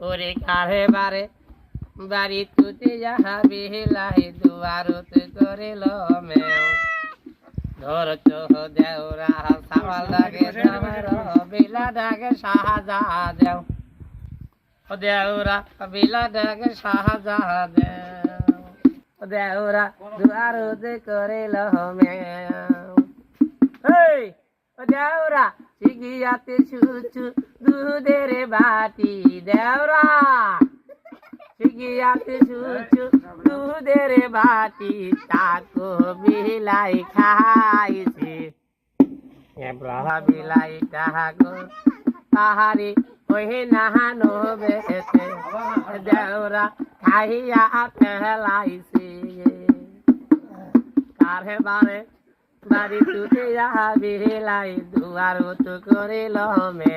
ওরে কারে বারে বাড়ি তুতে যাহা বিলাই দুয়ারত করিল মেও ধর চোহ দেওরা সাওয়াল ডাকে সামার বিলা ডাকে সাহাযা দেও দেওরা বিলা ডাকে সাহাযা দেও দেওরা দুয়ারত করিল মেও এই দেওরা শিগিয়াতে ছুছু দুধের বাটি দেওরা শিগিয়াতে ছুছু দুধের বাটি তাকো বিলাই খাইছে এব্রাহা বিলাই তাহাগো তাহারি ওহে নাহানো বেসে দেওরা খাইয়া ফেলাইছে কারে বারে বাড়ি তুতে যাহা বিলাই দুয়ার তো করিল মে